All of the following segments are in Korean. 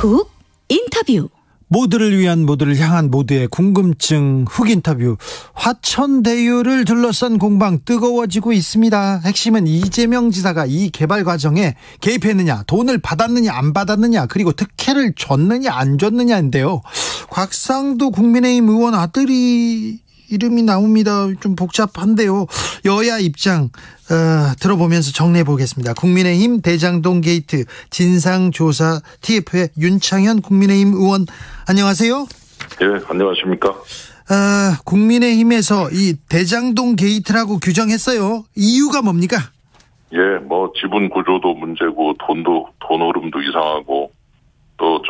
훅 인터뷰. 모두를 위한, 모두를 향한, 모두의 궁금증 훅 인터뷰. 화천대유를 둘러싼 공방 뜨거워지고 있습니다. 핵심은 이재명 지사가 이 개발 과정에 개입했느냐, 돈을 받았느냐 안 받았느냐, 그리고 특혜를 줬느냐 안 줬느냐인데요. 곽상도 국민의힘 의원 아들이 이름이 나옵니다. 좀 복잡한데요. 여야 입장 들어보면서 정리해 보겠습니다. 국민의힘 대장동 게이트 진상조사 TF의 윤창현 국민의힘 의원, 안녕하세요. 예, 안녕하십니까. 국민의힘에서 이 대장동 게이트라고 규정했어요. 이유가 뭡니까? 예, 뭐 지분 구조도 문제고 돈 흐름도 이상하고 또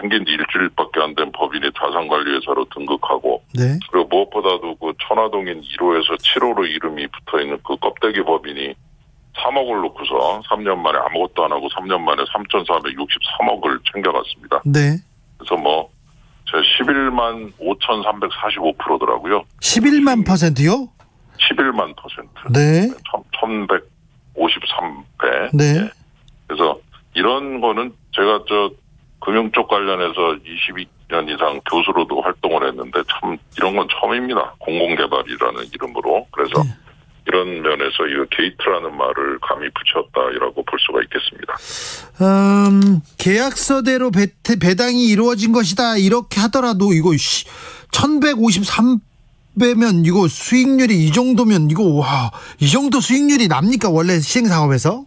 생긴 지 일주일밖에 안 된 법인이 자산관리회사로 등극하고, 네. 그리고 무엇보다도 그 천화동인 1호에서 7호로 이름이 붙어있는 그 껍데기 법인이 3억을 놓고서 3년 만에 아무것도 안 하고 3년 만에 3,463억을 챙겨갔습니다. 네. 그래서 뭐 제 11만 5,345%더라고요. 11만 %요? 11만 %. 네. 1,153배. 네. 예. 그래서 이런 거는 제가 금융 쪽 관련해서 22년 이상 교수로도 활동을 했는데 참 이런 건 처음입니다. 공공개발이라는 이름으로. 그래서 네. 이런 면에서 이 게이트라는 말을 감히 붙였다라고 볼 수가 있겠습니다. 계약서대로 배당이 이루어진 것이다 이렇게 하더라도 이거 1153배면 이거 수익률이 이 정도면 이 정도 수익률이 납니까 원래 시행사업에서?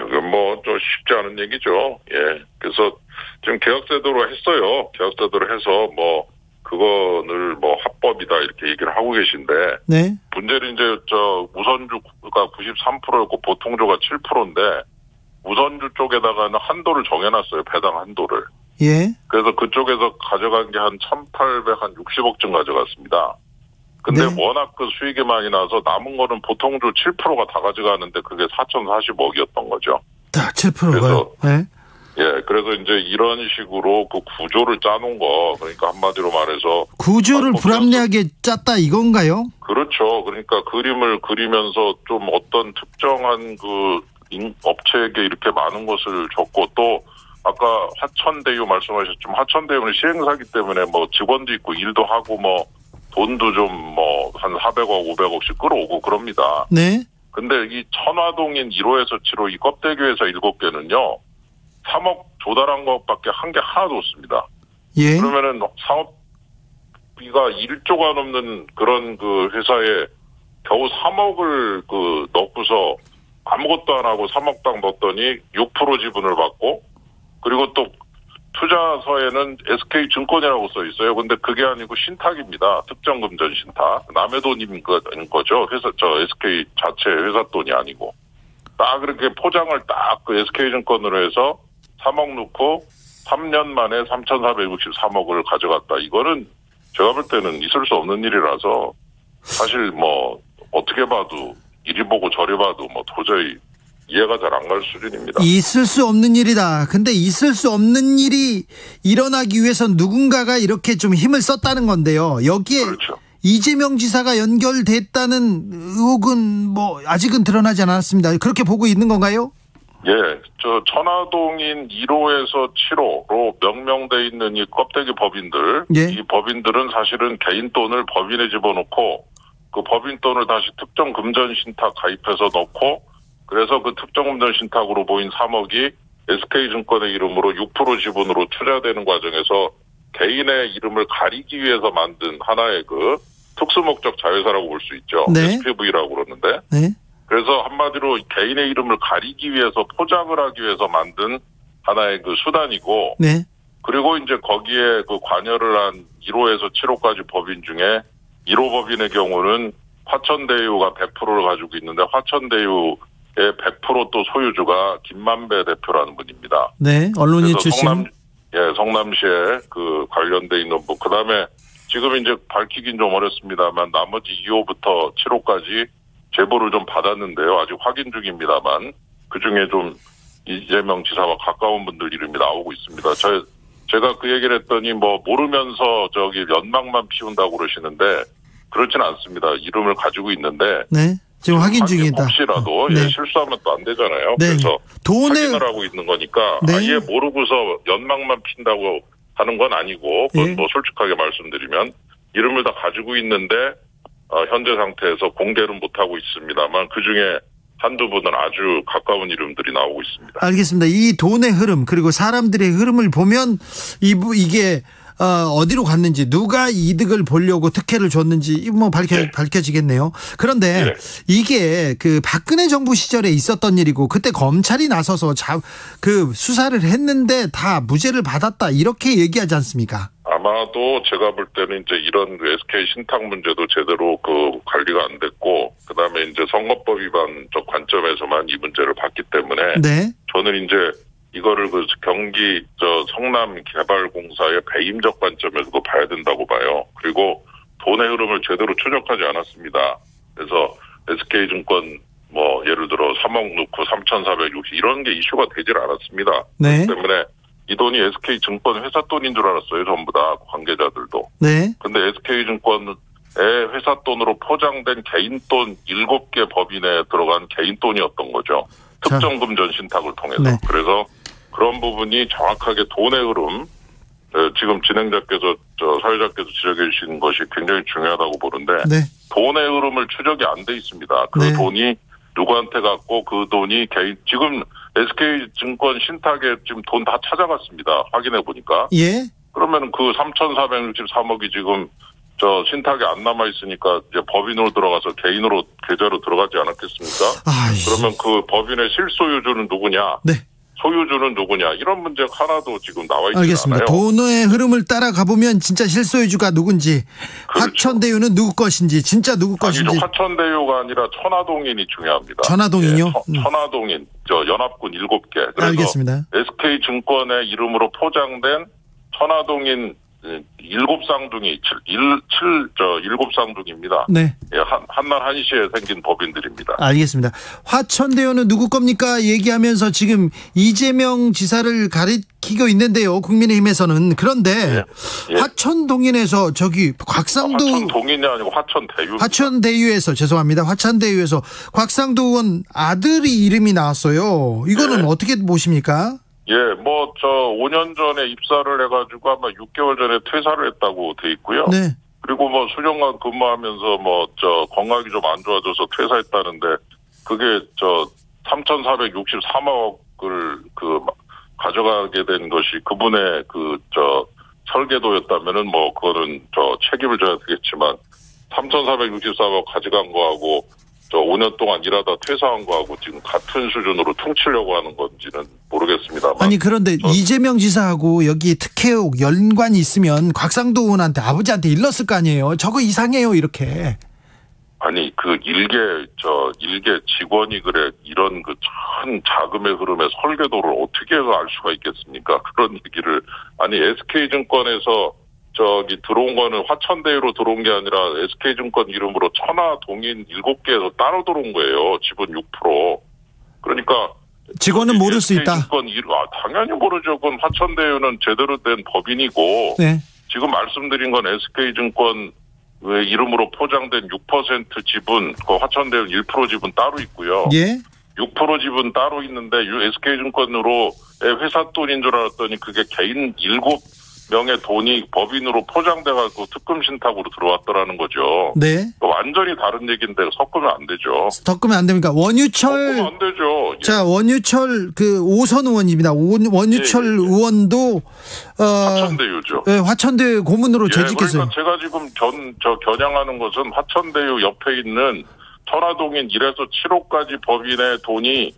이건 뭐 좀 쉽지 않은 얘기죠. 예. 그래서 지금 계약제도로 했어요. 계약제도로 해서 뭐 그거를 뭐 합법이다 이렇게 얘기를 하고 계신데. 네. 문제는 이제 우선주가 93%였고 보통주가 7%인데 우선주 쪽에다가는 한도를 정해놨어요. 배당 한도를. 예. 그래서 그쪽에서 가져간 게 한 1,860억쯤 가져갔습니다. 근데 네. 워낙 그 수익이 많이 나서 남은 거는 보통주 7%가 다 가져가는데 그게 4,040억이었던 거죠. 7%가요? 네. 예, 그래서 이제 이런 식으로 그 구조를 짜놓은 거, 그러니까 한마디로 말해서 구조를 불합리하게 짰다 이건가요? 그렇죠. 그러니까 그림을 그리면서 좀 어떤 특정한 그 업체에게 이렇게 많은 것을 줬고, 또 아까 화천대유 말씀하셨지만 화천대유는 시행사기 때문에 뭐 직원도 있고 일도 하고 뭐 돈도 좀 뭐 한 400억, 500억씩 끌어오고 그럽니다. 네. 근데 이 천화동인 1호에서 7호 이 껍데기 회사 7개는요. 3억 조달한 것밖에 한 게 하나도 없습니다. 예. 그러면은 사업비가 1조가 넘는 그런 그 회사에 겨우 3억을 넣고서 아무것도 안 하고 3억당 넣었더니 6% 지분을 받고, 그리고 또 투자서에는 SK증권이라고 써 있어요. 근데 그게 아니고 신탁입니다. 특정금전 신탁. 남의 돈인 거죠. SK 자체 회사 돈이 아니고. 딱 그렇게 포장을 딱 그 SK증권으로 해서 3억 넣고 3년 만에 3,463억을 가져갔다. 이거는 제가 볼 때는 있을 수 없는 일이라서 사실 뭐 어떻게 봐도 이리 보고 저리 봐도 뭐 도저히 이해가 잘 안 갈 수준입니다. 있을 수 없는 일이다. 근데 있을 수 없는 일이 일어나기 위해서 누군가가 이렇게 좀 힘을 썼다는 건데요. 여기에 그렇죠. 이재명 지사가 연결됐다는 의혹은 뭐 아직은 드러나지 않았습니다. 그렇게 보고 있는 건가요? 예, 천화동인 1호에서 7호로 명명돼 있는 이 껍데기 법인들, 예. 이 법인들은 사실은 개인 돈을 법인에 집어넣고 그 법인 돈을 다시 특정 금전 신탁 가입해서 넣고, 그래서 그 특정 금전 신탁으로 모인 3억이 SK증권의 이름으로 6% 지분으로 투자되는 과정에서 개인의 이름을 가리기 위해서 만든 하나의 그 특수목적 자회사라고 볼 수 있죠. 네. SPV라고 그러는데. 네. 그래서 한마디로 개인의 이름을 가리기 위해서 포장을 하기 위해서 만든 하나의 그 수단이고. 네. 그리고 이제 거기에 그 관여를 한 1호에서 7호까지 법인 중에 1호 법인의 경우는 화천대유가 100%를 가지고 있는데 화천대유의 100% 또 소유주가 김만배 대표라는 분입니다. 네, 언론인 출신. 성남시에 그 관련돼 있는 분. 그 다음에 지금 이제 밝히긴 좀 어렵습니다만 나머지 2호부터 7호까지 제보를 좀 받았는데요. 아직 확인 중입니다만 그 중에 좀 이재명 지사와 가까운 분들 이름이 나오고 있습니다. 제가 그 얘기를 했더니 뭐 모르면서 연막만 피운다고 그러시는데 그렇지는 않습니다. 이름을 가지고 있는데. 네. 지금 확인 중이다. 혹시라도 네. 실수하면 또 안 되잖아요. 네. 그래서 확인을 하고 있는 거니까 네. 아예 모르고서 연막만 핀다고 하는 건 아니고 그건 뭐 솔직하게 말씀드리면 이름을 다 가지고 있는데 현재 상태에서 공개는 못하고 있습니다만 그중에 한두 분은 아주 가까운 이름들이 나오고 있습니다. 알겠습니다. 이 돈의 흐름 그리고 사람들의 흐름을 보면 이게 어디로 갔는지 누가 이득을 보려고 특혜를 줬는지 뭐 밝혀지겠네요. 그런데 이게 그 박근혜 정부 시절에 있었던 일이고 그때 검찰이 나서서 그 수사를 했는데 다 무죄를 받았다 이렇게 얘기하지 않습니까? 아마도 제가 볼 때는 이제 이런 SK 신탁 문제도 제대로 그 관리가 안 됐고 그다음에 이제 선거법 위반적 관점에서만 이 문제를 봤기 때문에 저는 이제 이거를 그 경기 성남 개발공사의 배임적 관점에서도 봐야 된다고 봐요. 그리고 돈의 흐름을 제대로 추적하지 않았습니다. 그래서 SK증권 뭐 예를 들어 3억 넣고 3,460 이런 게 이슈가 되질 않았습니다. 그렇기 때문에 이 돈이 SK증권 회사 돈인 줄 알았어요. 전부 다 관계자들도. 근데 SK증권의 회사 돈으로 포장된 개인 돈 7개 법인에 들어간 개인 돈이었던 거죠. 특정금 전 신탁을 통해서. 그래서 그런 부분이 정확하게 돈의 흐름, 지금 진행자께서, 사회자께서 지적해 주신 것이 굉장히 중요하다고 보는데, 돈의 흐름을 추적이 안 돼 있습니다. 그 돈이 누구한테 갔고 그 돈이 지금 SK증권 신탁에 지금 돈 다 찾아갔습니다. 확인해 보니까. 그러면 그 3,463억이 지금 신탁에 안 남아 있으니까 이제 법인으로 들어가서 개인으로 계좌로 들어가지 않았겠습니까? 그러면 그 법인의 실소유주는 누구냐? 소유주는 누구냐? 이런 문제가 하나도 지금 나와 있지 알겠습니다. 않아요. 돈의 흐름을 따라가 보면 진짜 실소유주가 누군지, 화천대유는 누구 것인지, 진짜 누구 것인지. 아니죠. 화천대유가 아니라 천화동인이 중요합니다. 천화동인요? 천화동인, 연합군 7개. 그래서 알겠습니다. SK증권의 이름으로 포장된 천화동인 7쌍둥이, 7쌍둥이입니다. 한날 한시에 생긴 법인들입니다. 알겠습니다. 화천대유는 누구 겁니까? 얘기하면서 지금 이재명 지사를 가리키고 있는데요. 국민의힘에서는. 그런데 화천동인에서 곽상도. 화천동인이 아니고 화천대유. 화천대유에서 죄송합니다. 화천대유에서 곽상도 의원 아들이 이름이 나왔어요. 이거는 어떻게 보십니까? 5년 전에 입사를 해가지고 아마 6개월 전에 퇴사를 했다고 돼 있고요. 그리고 수년간 근무하면서 건강이 좀 안 좋아져서 퇴사했다는데 그게 3,463억을 가져가게 된 것이 그분의 설계도였다면은 그거는 책임을 져야 되겠지만 3,463억 가져간 거하고 5년 동안 일하다 퇴사한 거하고 지금 같은 수준으로 퉁치려고 하는 건지는 모르겠습니다만. 아니 그런데 이재명 지사하고 여기 특혜 의혹 연관이 있으면 곽상도 의원한테 아버지한테 일렀을 거 아니에요. 저거 이상해요 이렇게. 아니 일개 직원이 그래 이런 큰 자금의 흐름의 설계도를 어떻게 알 수가 있겠습니까? 그런 얘기를 아니 SK증권에서 들어온 거는 화천대유로 들어온 게 아니라 SK증권 이름으로 천화동인 7개에서 따로 들어온 거예요. 지분 6%. 그러니까. 직원은 모를 수 있다. 당연히 모르죠. 그건 화천대유는 제대로 된 법인이고. 지금 말씀드린 건 SK증권 이름으로 포장된 6% 지분, 화천대유는 1% 지분 따로 있고요. 6% 지분 따로 있는데 SK증권으로의 회사 돈인 줄 알았더니 그게 개인 7명의 돈이 법인으로 포장돼가지고 특금 신탁으로 들어왔더라는 거죠. 완전히 다른 얘기인데 섞으면 안 되죠. 섞으면 안 됩니까? 섞으면 안 되죠. 자, 원유철 오선 의원입니다. 원유철 의원도 화천대유죠. 화천대유 고문으로 재직했어요. 그러니까 제가 지금 겨냥하는 것은 화천대유 옆에 있는 천화동인 1에서 7호까지 법인의 돈이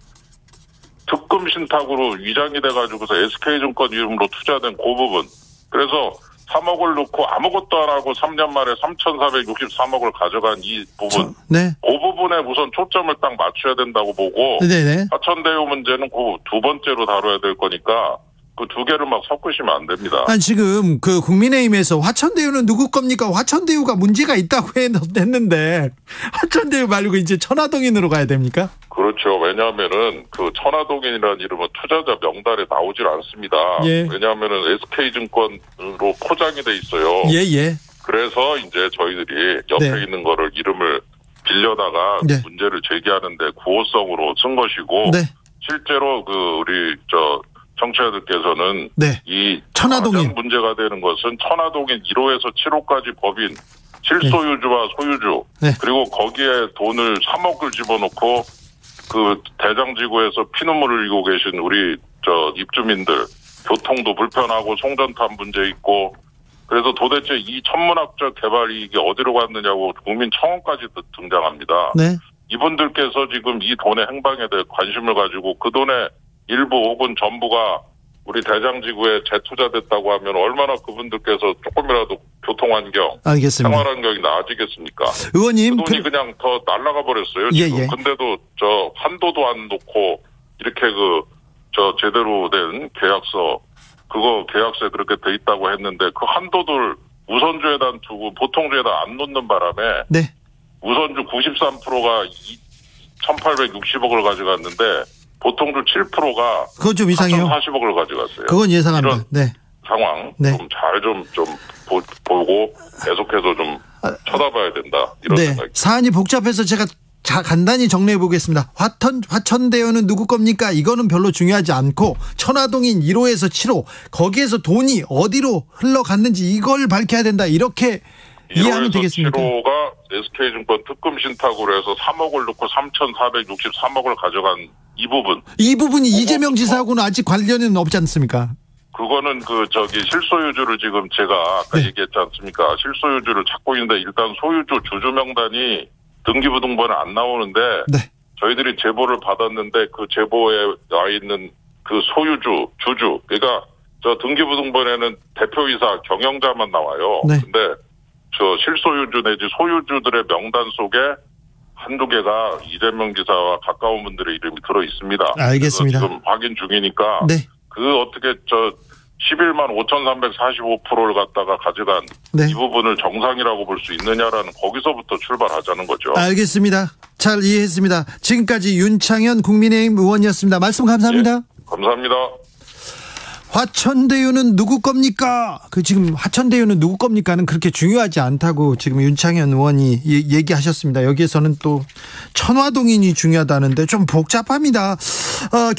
특금 신탁으로 위장이 돼가지고서 SK증권 이름으로 투자된 그 부분. 그래서 3억을 넣고 아무것도 안 하고 3년 만에 3,463억을 가져간 이 부분. 그 부분에 우선 초점을 딱 맞춰야 된다고 보고. 화천대유 문제는 그 두 번째로 다뤄야 될 거니까 그 두 개를 막 섞으시면 안 됩니다. 아니 지금 국민의힘에서 화천대유는 누구 겁니까? 화천대유가 문제가 있다고 했는데 화천대유 말고 이제 천화동인으로 가야 됩니까? 그렇죠. 왜냐하면은 천화동인이라는 이름은 투자자 명단에 나오질 않습니다. 왜냐하면은 SK증권으로 포장이 돼 있어요. 그래서 이제 저희들이 옆에 있는 거를 이름을 빌려다가 네. 문제를 제기하는데 구호성으로 쓴 것이고 네. 실제로 우리 청취자들께서는 네. 이 천화동인 가장 문제가 되는 것은 천화동인 1호에서 7호까지 법인 실소유주와 소유주 네. 그리고 거기에 돈을 3억을 집어넣고 그 대장지구에서 피눈물을 흘리고 계신 우리 입주민들 교통도 불편하고 송전탑 문제 있고 그래서 도대체 이 천문학적 개발 이익이 어디로 갔느냐고 국민청원까지 등장합니다. 네. 이분들께서 지금 이 돈의 행방에 대해 관심을 가지고 그 돈의 일부 혹은 전부가 우리 대장지구에 재투자됐다고 하면 얼마나 그분들께서 조금이라도 교통환경, 알겠습니다. 생활환경이 나아지겠습니까? 의원님. 그 돈이 그냥 더 날아가 버렸어요. 지금. 예. 근데도 한도도 안 놓고 이렇게 제대로 된 계약서, 계약서에 그렇게 돼 있다고 했는데 그 한도들 우선주에다 두고 보통주에다 안 놓는 바람에 네. 우선주 93%가 1,860억을 가져갔는데 보통주 7%가 그건 좀 이상해요. 4,040억을 가져갔어요. 그건 예상합니다. 이런 네. 상황 네. 좀 잘 보고 계속해서 좀 쳐다봐야 된다. 이런 네. 생각이. 사안이 복잡해서 제가 간단히 정리해 보겠습니다. 화천대유는 누구 겁니까? 이거는 별로 중요하지 않고 천화동인 1호에서 7호 거기에서 돈이 어디로 흘러갔는지 이걸 밝혀야 된다. 이렇게 이해하면 되겠습니까? 7호가 SK증권 특금 신탁으로 해서 3억을 넣고 3,463억을 가져간 이 부분. 이 부분이 이재명 지사하고는 아직 관련은 없지 않습니까? 그거는 실소유주를 지금 제가 아까 네. 얘기했지 않습니까? 실소유주를 찾고 있는데 일단 소유주 주주 명단이 등기부등본에 안 나오는데 네. 저희들이 제보를 받았는데 그 제보에 나 있는 그 소유주, 주주 그러니까 등기부등본에는 대표이사, 경영자만 나와요. 네. 근데 실소유주 내지 소유주들의 명단 속에 한두 개가 이재명 지사와 가까운 분들의 이름이 들어 있습니다. 알겠습니다. 지금 확인 중이니까 네. 어떻게 11만 5,345%를 갖다가 가져간 네. 이 부분을 정상이라고 볼 수 있느냐라는 거기서부터 출발하자는 거죠. 알겠습니다. 잘 이해했습니다. 지금까지 윤창현 국민의힘 의원이었습니다. 말씀 감사합니다. 예, 감사합니다. 화천대유는 누구 겁니까? 지금 화천대유는 누구 겁니까는 그렇게 중요하지 않다고 지금 윤창현 의원이 얘기하셨습니다. 여기에서는 또 천화동인이 중요하다는데 좀 복잡합니다.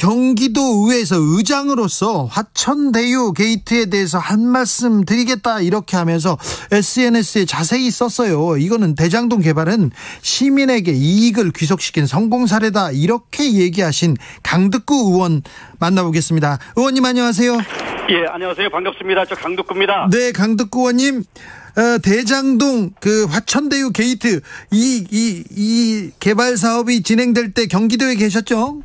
경기도 의회에서 의장으로서 화천대유 게이트에 대해서 한 말씀 드리겠다 이렇게 하면서 SNS에 자세히 썼어요. 이거는 대장동 개발은 시민에게 이익을 귀속시킨 성공 사례다 이렇게 얘기하신 강득구 의원 만나보겠습니다. 의원님 안녕하세요. 예, 안녕하세요. 반갑습니다. 저 강득구입니다. 네, 강득구 의원님. 대장동 화천대유 게이트 이 개발 사업이 진행될 때 경기도에 계셨죠?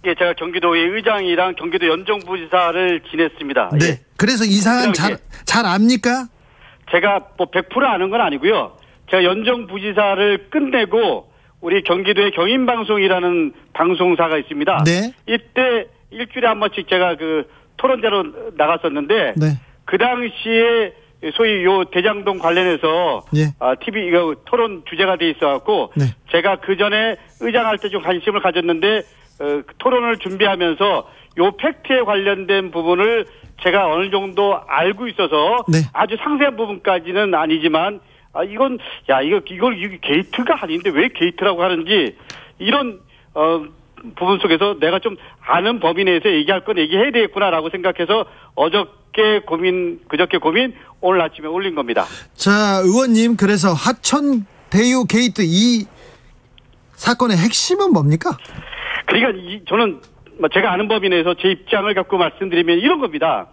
예, 제가 경기도의 의장이랑 경기도 연정부지사를 지냈습니다. 네. 예. 그래서 이 사안 잘 압니까? 제가 100% 아는 건 아니고요. 제가 연정부지사를 끝내고 우리 경기도의 경인방송이라는 방송사가 있습니다. 네. 이때 일주일에 한 번씩 제가 토론자로 나갔었는데 네. 그 당시에 소위 대장동 관련해서 예. TV 토론 주제가 돼 있어갖고 네. 제가 그 전에 의장할 때 좀 관심을 가졌는데 토론을 준비하면서 팩트에 관련된 부분을 제가 어느 정도 알고 있어서 네. 아주 상세한 부분까지는 아니지만 이건 이걸 게이트가 아닌데 왜 게이트라고 하는지 이런 부분 속에서 내가 좀 아는 범위 내에서 얘기할 건 얘기해야 되겠구나라고 생각해서 그저께 고민 오늘 아침에 올린 겁니다. 자, 의원님 그래서 화천대유 게이트 이 사건의 핵심은 뭡니까? 그러니까 저는 제가 아는 범위 내에서 제 입장을 갖고 말씀드리면 이런 겁니다.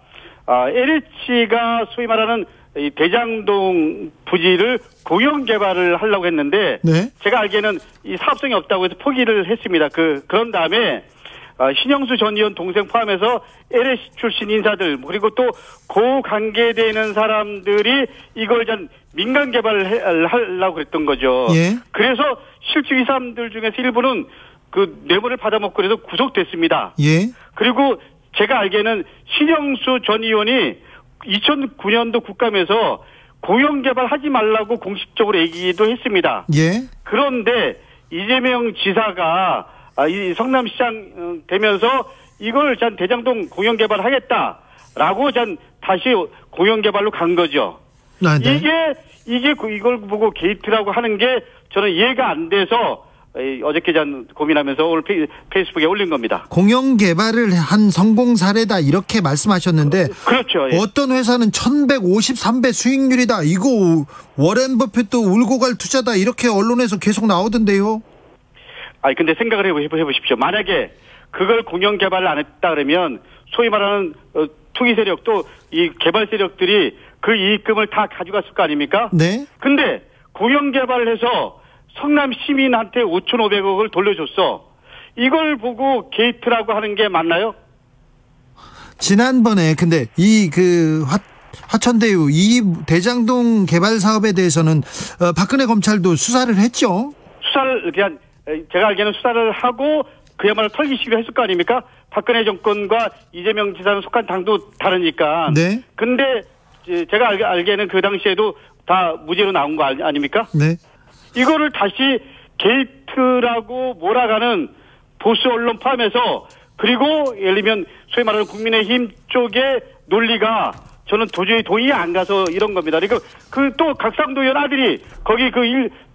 LH가 소위 말하는 이 대장동 부지를 공영 개발을 하려고 했는데 네. 제가 알기에는 이 사업성이 없다고 해서 포기를 했습니다. 그런 다음에 신영수 전 의원 동생 포함해서 LH 출신 인사들 그리고 또 그 관계되는 사람들이 이걸 민간 개발을 하려고 그랬던 거죠. 예. 그래서 실제 이 사람들 중에서 일부는 뇌물을 받아먹고 그래서 구속됐습니다. 예. 그리고 제가 알기에는 신영수 전 의원이 2009년도 국감에서 공영개발 하지 말라고 공식적으로 얘기도 했습니다. 예. 그런데 이재명 지사가 이 성남시장 되면서 이걸 대장동 공영개발 하겠다라고 다시 공영개발로 간 거죠. 네. 이걸 보고 게이트라고 하는 게 저는 이해가 안 돼서 어저께 고민하면서 오늘 페이스북에 올린 겁니다. 공영 개발을 한 성공 사례다 이렇게 말씀하셨는데 그렇죠. 예. 어떤 회사는 1153배 수익률이다. 이거 워렌 버핏도 울고 갈 투자다. 이렇게 언론에서 계속 나오던데요. 아니 근데 생각을 해보십시오. 만약에 그걸 공영 개발을 안 했다 그러면 소위 말하는 투기 세력도 이 개발 세력들이 그 이익금을 다 가져갔을 거 아닙니까? 네. 근데 공영 개발을 해서 성남 시민한테 5,500억을 돌려줬어. 이걸 보고 게이트라고 하는 게 맞나요? 지난번에 근데 화천대유 이 대장동 개발 사업에 대해서는 박근혜 검찰도 수사를 했죠. 수사를 그냥 제가 알기에는 수사를 하고 그야말로 털기 시기로 했을 거 아닙니까? 박근혜 정권과 이재명 지사는 속한 당도 다르니까. 네. 근데 제가 알기에는 그 당시에도 다 무죄로 나온 거 아닙니까? 네. 이거를 다시 게이트라고 몰아가는 보수 언론 포함해서 그리고 예를 들면 소위 말하는 국민의힘 쪽의 논리가 저는 도저히 동의 안 가서 이런 겁니다. 그리고 또 각상도 의원 아들이 거기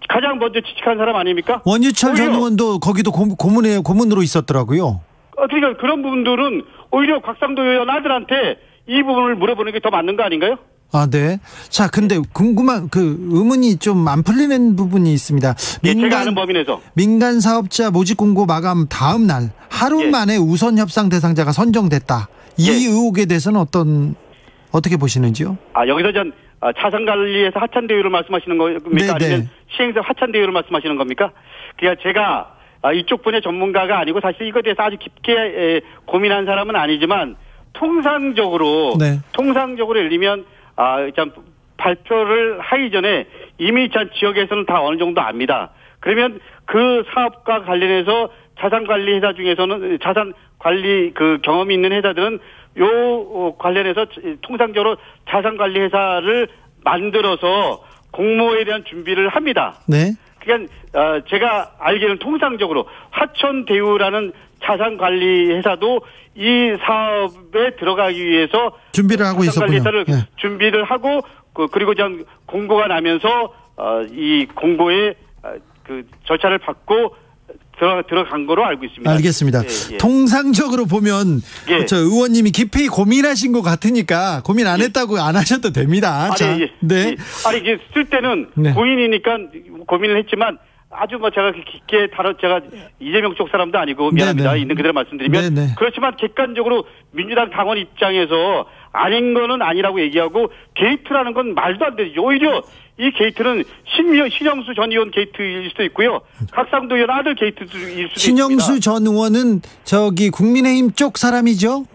가장 먼저 지식한 사람 아닙니까? 원유철 전 의원도 거기도 고문으로 있었더라고요. 그러니까 그런 부분들은 오히려 각상도 의원 아들한테 이 부분을 물어보는 게 더 맞는 거 아닌가요? 아, 네. 자, 근데 궁금한 의문이 좀 안 풀리는 부분이 있습니다. 제가 아는 범위내에서 민간 사업자 모집 공고 마감 다음 날 하루 만에 우선 협상 대상자가 선정됐다. 이 의혹에 대해서는 어떻게 보시는지요? 여기서 자산관리에서 하천대유를 말씀하시는 겁니까? 네, 아니면 시행사 하천대유를 말씀하시는 겁니까? 그러니까 제가 이쪽 분야 전문가가 아니고 사실 이거에 대해서 아주 깊게 고민한 사람은 아니지만 통상적으로 예를 들면 발표를 하기 전에 이미 지역에서는 다 어느 정도 압니다. 그러면 그 사업과 관련해서 자산관리 회사 중에서는 자산관리 경험이 있는 회사들은 요 관련해서 통상적으로 자산관리 회사를 만들어서 공모에 대한 준비를 합니다. 네. 그러니까 제가 알기로는 통상적으로 화천대유라는 자산관리 회사도 이 사업에 들어가기 위해서 준비를 하고 있었군요. 회사를 준비를 하고 그리고 공고가 나면서 이 공고의 절차를 받고 들어간 거로 알고 있습니다. 알겠습니다. 통상적으로 보면 저 의원님이 깊이 고민하신 것 같으니까 고민 안 했다고 안 하셔도 됩니다. 네. 이게 쓸 때는 고인이니까 고민을 했지만 아주 제가 깊게 제가 이재명 쪽 사람도 아니고 미안합니다. 있는 그대로 말씀드리면 그렇지만 객관적으로 민주당 당원 입장에서 아닌 거는 아니라고 얘기하고 게이트라는 건 말도 안 되죠. 오히려 이 게이트는 신영수 전 의원 게이트일 수도 있고요. 각상도 의원 아들 게이트일 수도 있습니다. 신영수 전 의원은 국민의힘 쪽 사람이죠?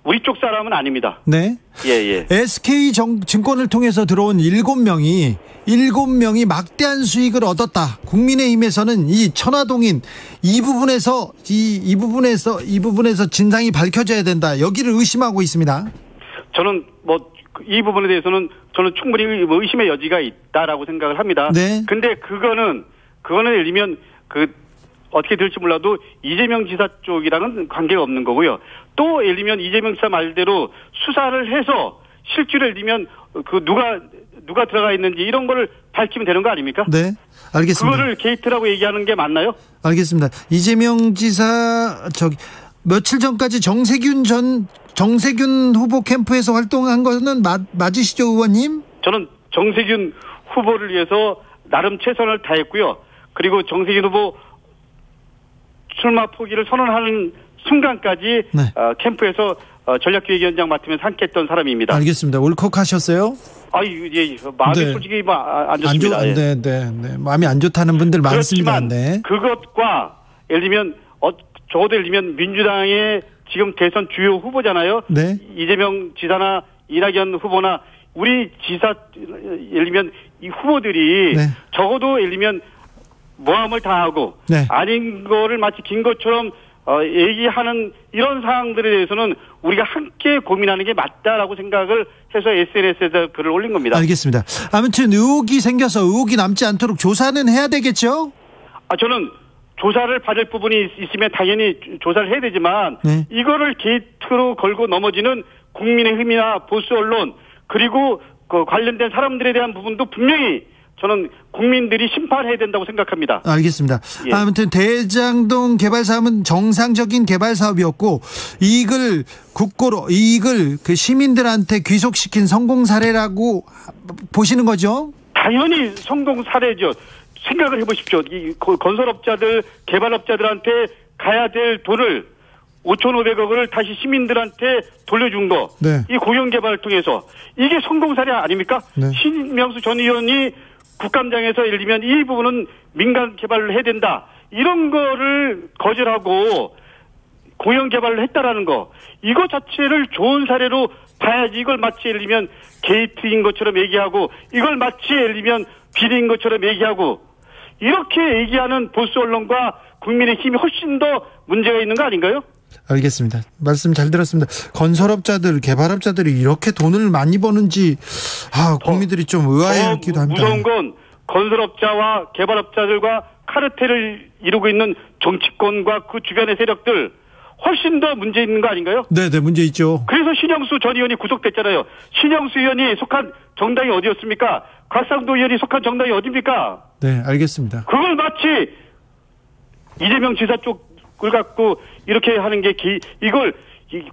우리 쪽 사람은 아닙니다. 네. SK 증권을 통해서 들어온 7명이 막대한 수익을 얻었다. 국민의힘에서는 이 천화동인 이 부분에서 진상이 밝혀져야 된다. 여기를 의심하고 있습니다. 저는 이 부분에 대해서는 저는 충분히 의심의 여지가 있다라고 생각을 합니다. 네. 근데 그거는 예를 들면 어떻게 될지 몰라도 이재명 지사 쪽이랑은 관계가 없는 거고요. 또 예를 들면 이재명 지사 말대로 수사를 해서 실주를 예를 들면 누가 들어가 있는지 이런 거를 밝히면 되는 거 아닙니까? 네, 알겠습니다. 그거를 게이트라고 얘기하는 게 맞나요? 알겠습니다. 이재명 지사 며칠 전까지 정세균 후보 캠프에서 활동한 거는 맞으시죠, 의원님? 저는 정세균 후보를 위해서 나름 최선을 다했고요. 그리고 정세균 후보 출마 포기를 선언하는 순간까지 캠프에서 전략기획위원장 맡으면서 함께했던 사람입니다. 알겠습니다. 울컥하셨어요? 마음이 솔직히 안 좋습니다. 마음이 안 좋다는 분들 많습니다. 그것과 예를 들면 적어도 예를 들면 민주당의 지금 대선 주요 후보잖아요. 네. 이재명 지사나 이낙연 후보나 우리 지사 예를 들면 이 후보들이 적어도 예를 들면 모함을 당하고 아닌 거를 마치 긴 것처럼 얘기하는 이런 상황들에 대해서는 우리가 함께 고민하는 게 맞다라고 생각을 해서 SNS에서 글을 올린 겁니다. 알겠습니다. 아무튼 의혹이 생겨서 의혹이 남지 않도록 조사는 해야 되겠죠? 저는 조사를 받을 부분이 있으면 당연히 조사를 해야 되지만 이거를 게이트로 걸고 넘어지는 국민의힘이나 보수 언론 그리고 그 관련된 사람들에 대한 부분도 분명히 저는 국민들이 심판해야 된다고 생각합니다. 알겠습니다. 예. 아무튼 대장동 개발 사업은 정상적인 개발 사업이었고 이익을 국고로 이익을 그 시민들한테 귀속시킨 성공 사례라고 보시는 거죠? 당연히 성공 사례죠. 생각을 해보십시오. 이 건설업자들, 개발업자들한테 가야 될 돈을 5,500억을 다시 시민들한테 돌려준 거. 네. 이 공영개발을 통해서 이게 성공 사례 아닙니까? 네. 신명수 전 의원이 국감장에서 예를 들면 이 부분은 민간 개발을 해야 된다. 이런 거를 거절하고 공영개발을 했다라는 거. 이거 자체를 좋은 사례로 봐야지. 이걸 마치 예를 들면 게이트인 것처럼 얘기하고 이걸 마치 예를 들면 비리인 것처럼 얘기하고 이렇게 얘기하는 보수 언론과 국민의 힘이 훨씬 더 문제가 있는 거 아닌가요? 알겠습니다. 말씀 잘 들었습니다. 건설업자들, 개발업자들이 이렇게 돈을 많이 버는지 국민들이 좀 의아해하기도 합니다. 무서운 건 건설업자와 개발업자들과 카르텔을 이루고 있는 정치권과 그 주변의 세력들 훨씬 더 문제 있는 거 아닌가요? 네, 문제 있죠. 그래서 신영수 전 의원이 구속됐잖아요. 신영수 의원이 속한 정당이 어디였습니까? 곽상도 의원이 속한 정당이 어디입니까? 네, 알겠습니다. 그걸 마치 이재명 지사 쪽을 갖고 이렇게 하는 게 이걸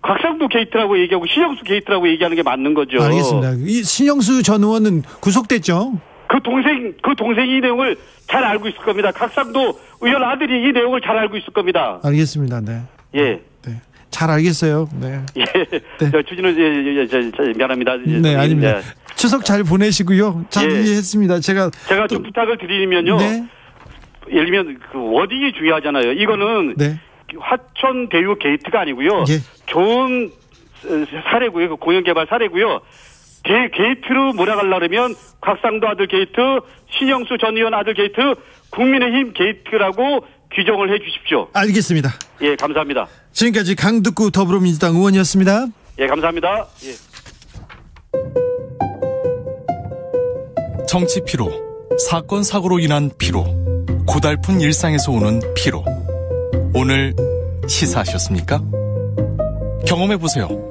곽상도 게이트라고 얘기하고 신영수 게이트라고 얘기하는 게 맞는 거죠. 알겠습니다. 이 신영수 전 의원은 구속됐죠? 그 동생이 이 내용을 잘 알고 있을 겁니다. 곽상도 의원 아들이 이 내용을 잘 알고 있을 겁니다. 알겠습니다. 네. 예. 네. 잘 알겠어요. 네. 예. 네. 주진우 미안합니다. 네, 아닙니다. 네. 추석 잘 보내시고요. 잘 이해했습니다. 제가 좀 부탁을 드리면요. 네. 예를 들면 그 워딩이 중요하잖아요. 이거는 화천 대유 게이트가 아니고요. 예. 좋은 사례고요. 그 공영개발 사례고요. 게이트로 몰아가려면 곽상도 아들 게이트, 신영수 전 의원 아들 게이트, 국민의힘 게이트라고 규정을 해 주십시오. 알겠습니다. 예, 감사합니다. 지금까지 강득구 더불어민주당 의원이었습니다. 예, 감사합니다. 예. 정치 피로, 사건 사고로 인한 피로, 고달픈 일상에서 오는 피로. 오늘 시사하셨습니까? 경험해보세요.